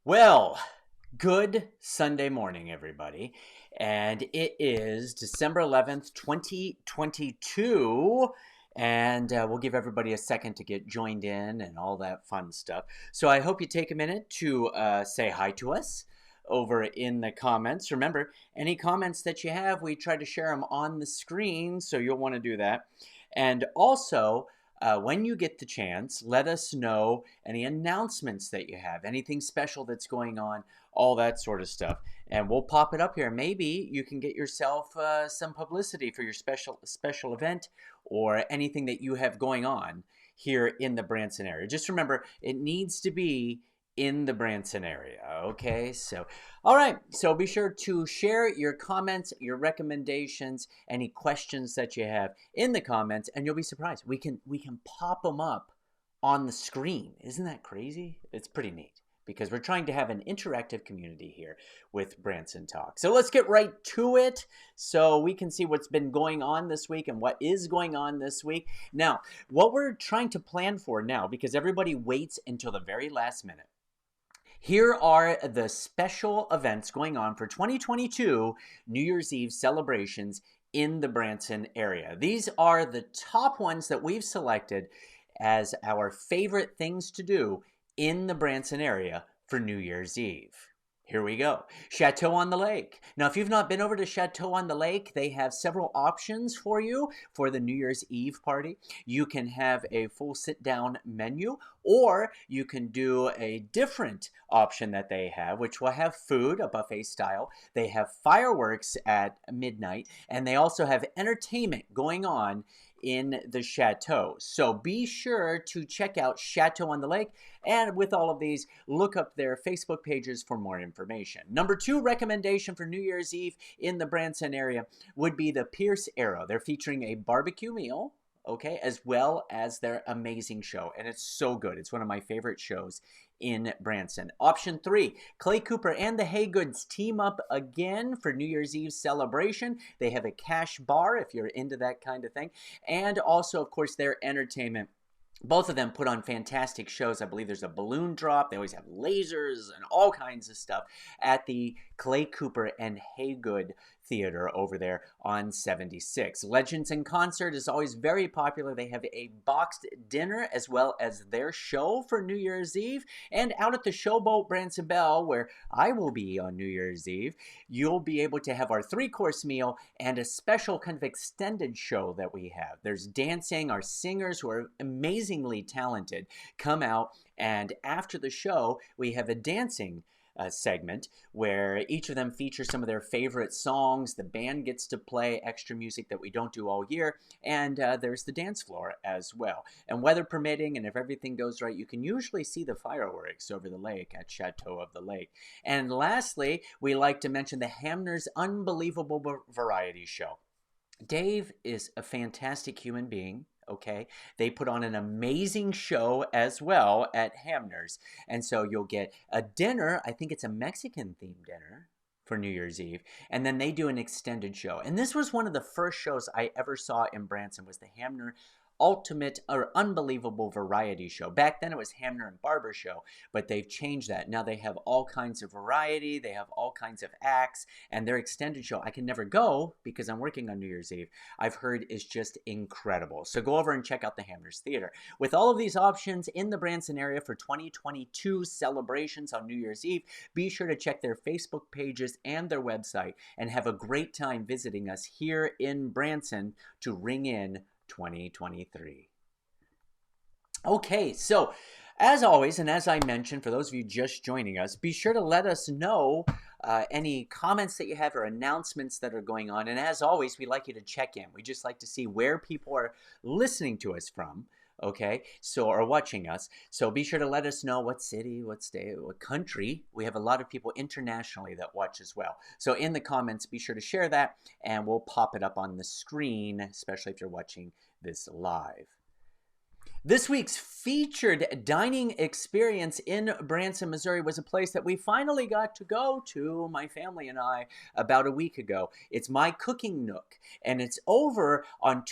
Well, good Sunday morning, everybody. And it is December 11th, 2022. And we'll give everybody a second to get joined in and all that fun stuff. So I hope you take a minute to say hi to us over in the comments. Remember, any comments that you have, we try to share them on the screen. So you'll want to do that. And also, when you get the chance, let us know any announcements that you have, anything special that's going on, all that sort of stuff. And we'll pop it up here. Maybe you can get yourself some publicity for your special event or anything that you have going on here in the Branson area. Just remember, it needs to be in the Branson area. Okay, so all right, so be sure to share your comments, your recommendations, any questions that you have in the comments, and you'll be surprised. We can pop them up on the screen. Isn't that crazy? It's pretty neat because we're trying to have an interactive community here with Branson Talk. So let's get right to it so we can see what's been going on this week and what is going on this week. Now, what we're trying to plan for now, because everybody waits until the very last minute, here are the special events going on for 2022 New Year's Eve celebrations in the Branson area. These are the top ones that we've selected as our favorite things to do in the Branson area for New Year's Eve. Here we go. Chateau on the Lake. Now, if you've not been over to Chateau on the Lake, they have several options for you for the New Year's Eve party. You can have a full sit-down menu, or you can do a different option that they have, which will have food, a buffet style. They have fireworks at midnight, and they also have entertainment going on in the chateau. So be sure to check out Chateau on the Lake, and with all of these, look up their Facebook pages for more information. Number 2 recommendation for New Year's Eve in the Branson area would be the Pierce Arrow. They're featuring a barbecue meal, okay, as well as their amazing show. And it's so good. It's one of my favorite shows in Branson. Option 3, Clay Cooper and the Haygoods team up again for New Year's Eve celebration. They have a cash bar if you're into that kind of thing. And also, of course, their entertainment. Both of them put on fantastic shows. I believe there's a balloon drop. They always have lasers and all kinds of stuff at the Clay Cooper and Haygood Theater over there on 76. Legends in Concert is always very popular. They have a boxed dinner as well as their show for New Year's Eve. And out at the Showboat Branson Bell, where I will be on New Year's Eve, you'll be able to have our 3-course meal and a special kind of extended show that we have. There's dancing. Our singers, who are amazingly talented, come out, and after the show, we have a dancing segment where each of them features some of their favorite songs. The band gets to play extra music that we don't do all year, and there's the dance floor as well. And weather permitting, and if everything goes right, you can usually see the fireworks over the lake at Chateau of the Lake. And lastly, we like to mention the Hamner's Unbelievable Variety Show. Dave is a fantastic human being. Okay, they put on an amazing show as well at Hamner's. And so you'll get a dinner. I think it's a Mexican-themed dinner for New Year's Eve. And then they do an extended show. And this was one of the first shows I ever saw in Branson, was the Hamner Ultimate or Unbelievable Variety Show. Back then it was Hamner and Barber Show, but they've changed that. Now they have all kinds of variety, they have all kinds of acts, and their extended show, I can never go because I'm working on New Year's Eve, I've heard is just incredible. So go over and check out the Hamner's Theater. With all of these options in the Branson area for 2022 celebrations on New Year's Eve, be sure to check their Facebook pages and their website and have a great time visiting us here in Branson to ring in 2023. Okay, so as always, and as I mentioned, for those of you just joining us, be sure to let us know any comments that you have or announcements that are going on. And as always, we like you to check in. We just like to see where people are listening to us from. Okay, so, or watching us. So be sure to let us know what city, what state, what country. We have a lot of people internationally that watch as well. So in the comments, be sure to share that, and we'll pop it up on the screen, especially if you're watching this live. This week's featured dining experience in Branson, Missouri was a place that we finally got to go to, my family and I, about a week ago. It's My Cooking Nook, and it's over on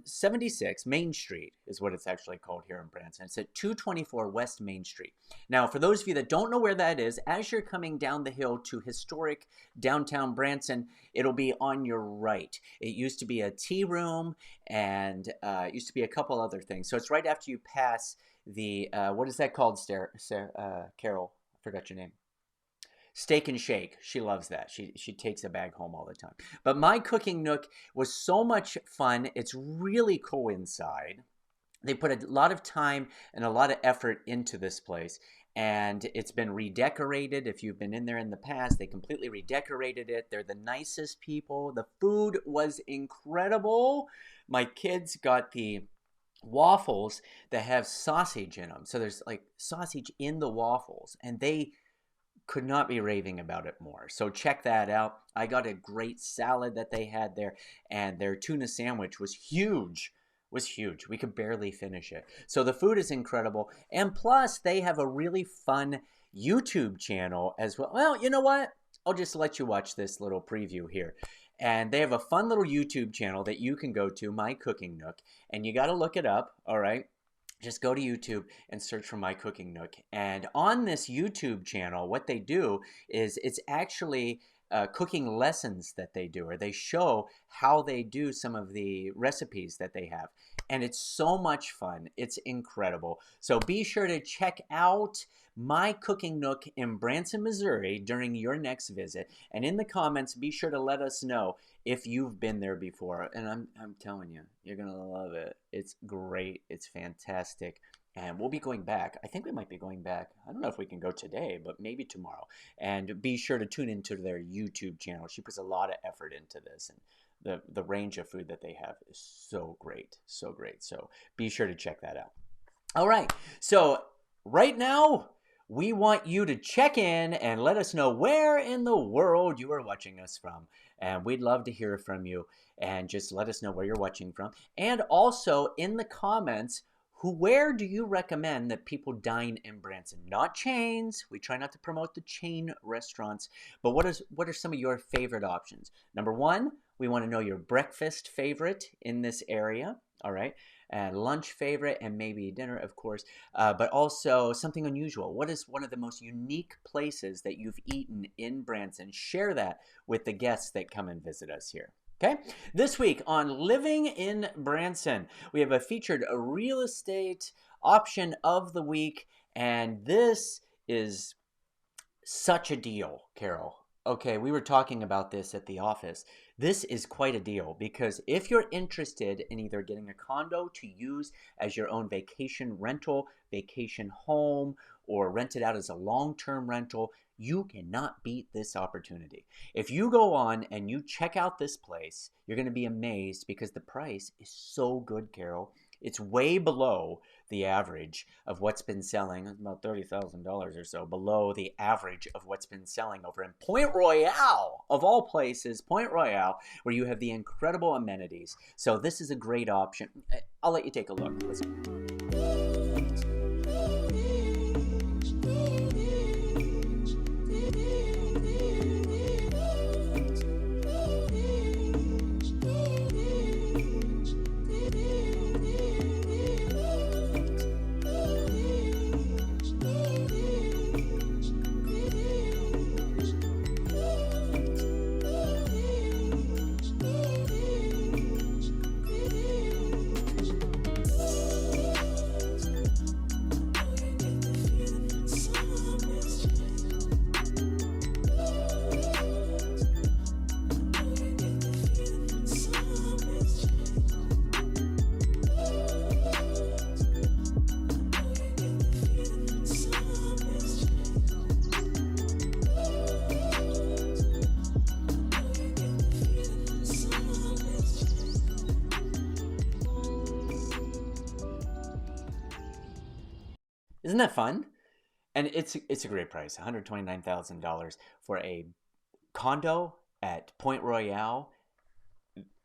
76 Main Street is what it's actually called here in Branson. It's at 224 West Main Street. Now, for those of you that don't know where that is, as you're coming down the hill to historic downtown Branson, it'll be on your right. It used to be a tea room, and it used to be a couple other things. So it's right after you pass the, what is that called, Carol? I forgot your name. Steak and Shake. She loves that. She takes a bag home all the time. But My Cooking Nook was so much fun. It's really cool inside. They put a lot of time and a lot of effort into this place, and it's been redecorated. If you've been in there in the past, they completely redecorated it. They're the nicest people. The food was incredible. My kids got the waffles that have sausage in them. So there's like sausage in the waffles, and they could not be raving about it more. So check that out. I got a great salad that they had there, and their tuna sandwich was huge. We could barely finish it. So the food is incredible. And plus, they have a really fun YouTube channel as well. Well, you know what? I'll just let you watch this little preview here. And they have a fun little YouTube channel that you can go to, My Cooking Nook. And you got to look it up, all right? Just go to YouTube and search for My Cooking Nook. And on this YouTube channel, what they do is it's actually cooking lessons that they do, or they show how they do some of the recipes that they have. And it's so much fun. It's incredible. So be sure to check out My Cooking Nook in Branson, Missouri during your next visit. And in the comments, be sure to let us know if you've been there before. And I'm telling you, you're going to love it. It's great. It's fantastic. And we'll be going back. I think we might be going back. I don't know if we can go today, but maybe tomorrow. And be sure to tune into their YouTube channel. She puts a lot of effort into this. And the range of food that they have is so great. So great. So be sure to check that out. All right. So right now, we want you to check in and let us know where in the world you are watching us from. And we'd love to hear from you. And just let us know where you're watching from. And also in the comments, where do you recommend that people dine in Branson? Not chains. We try not to promote the chain restaurants. But what are some of your favorite options? Number one, we want to know your breakfast favorite in this area. All right. And lunch favorite, and maybe dinner, of course. But also something unusual. What is one of the most unique places that you've eaten in Branson? Share that with the guests that come and visit us here. Okay, this week on Living in Branson, we have a featured real estate option of the week, and this is such a deal, Carol. Okay, we were talking about this at the office. This is quite a deal because if you're interested in either getting a condo to use as your own vacation rental, vacation home, or rent it out as a long-term rental, you cannot beat this opportunity. If you go on and you check out this place, you're going to be amazed because the price is so good, Carol. It's way below the average of what's been selling, about $30,000 or so, below the average of what's been selling over in Point Royale, of all places, Point Royale, where you have the incredible amenities. So this is a great option. I'll let you take a look. Isn't that fun? And it's a great price, $129,000 for a condo at Point Royale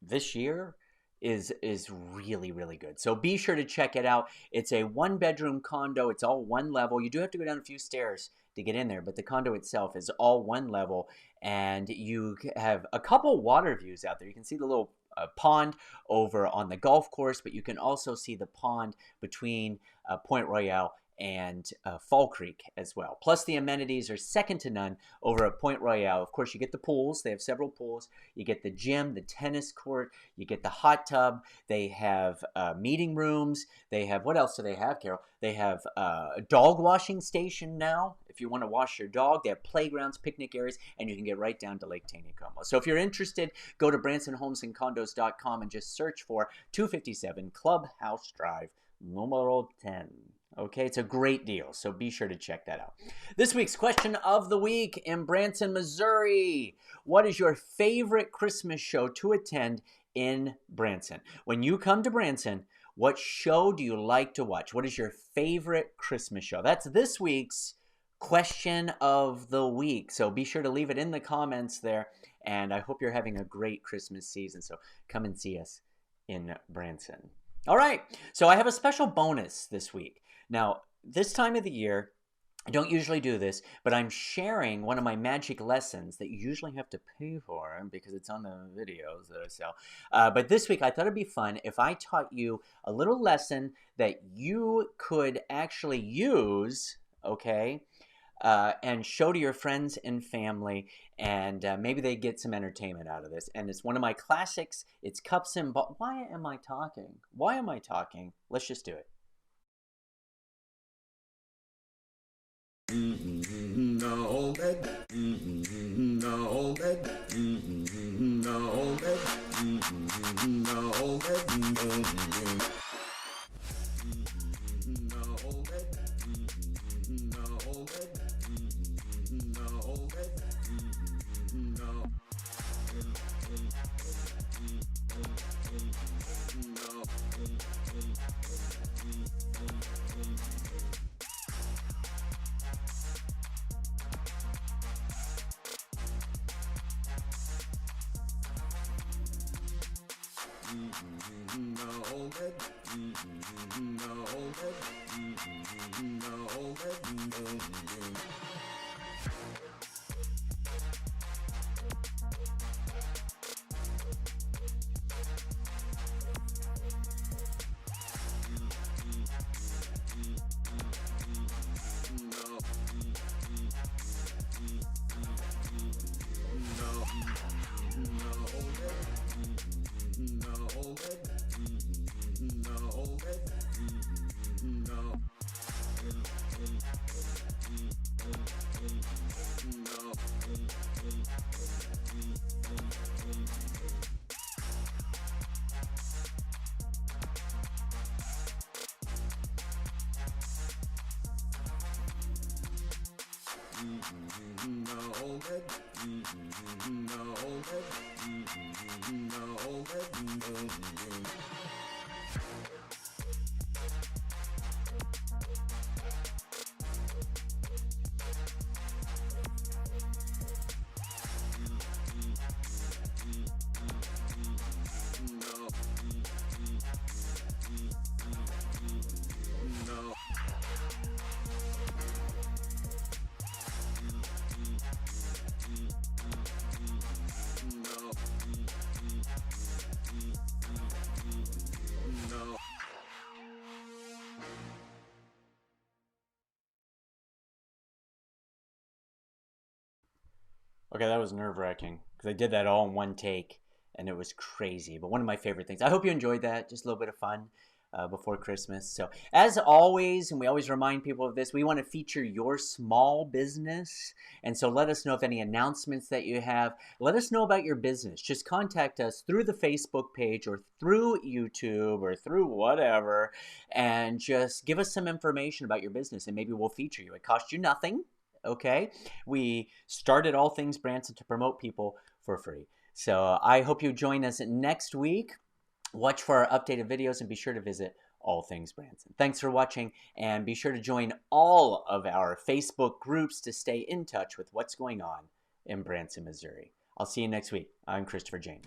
this year is really, really good. So be sure to check it out. It's a one-bedroom condo. It's all one level. You do have to go down a few stairs to get in there, but the condo itself is all one level, and you have a couple water views out there. You can see the little pond over on the golf course, but you can also see the pond between Point Royale and Fall Creek as well. Plus, the amenities are second to none over at Point Royale. Of course, you get the pools. They have several pools. You get the gym, the tennis court. You get the hot tub. They have meeting rooms. They have, what else do they have, Carol? They have a dog washing station now. If you want to wash your dog, they have playgrounds, picnic areas, and you can get right down to Lake Taneycomo. So if you're interested, go to BransonHomesandCondos.com and just search for 257 Clubhouse Drive, numero 10. Okay, it's a great deal, so be sure to check that out. This week's question of the week in Branson, Missouri. What is your favorite Christmas show to attend in Branson? When you come to Branson, what show do you like to watch? What is your favorite Christmas show? That's this week's question of the week. So be sure to leave it in the comments there, and I hope you're having a great Christmas season. So come and see us in Branson. All right, so I have a special bonus this week. Now, this time of the year, I don't usually do this, but I'm sharing one of my magic lessons that you usually have to pay for because it's on the videos that I sell. But this week, I thought it'd be fun if I taught you a little lesson that you could actually use, okay, and show to your friends and family, and maybe they get some entertainment out of this. And it's one of my classics. It's Cups and Balls. Why am I talking? Why am I talking? Let's just do it. No bed, no bed, no bed, no bed, Okay, that was nerve-wracking because I did that all in one take and it was crazy. But one of my favorite things. I hope you enjoyed that. Just a little bit of fun before Christmas. So as always, and we always remind people of this, we want to feature your small business. And so let us know if any announcements that you have. Let us know about your business. Just contact us through the Facebook page or through YouTube or through whatever. And just give us some information about your business and maybe we'll feature you. It costs you nothing. Okay, we started All Things Branson to promote people for free. So I hope you join us next week. Watch for our updated videos and be sure to visit All Things Branson. Thanks for watching and be sure to join all of our Facebook groups to stay in touch with what's going on in Branson, Missouri. I'll see you next week. I'm Christopher James.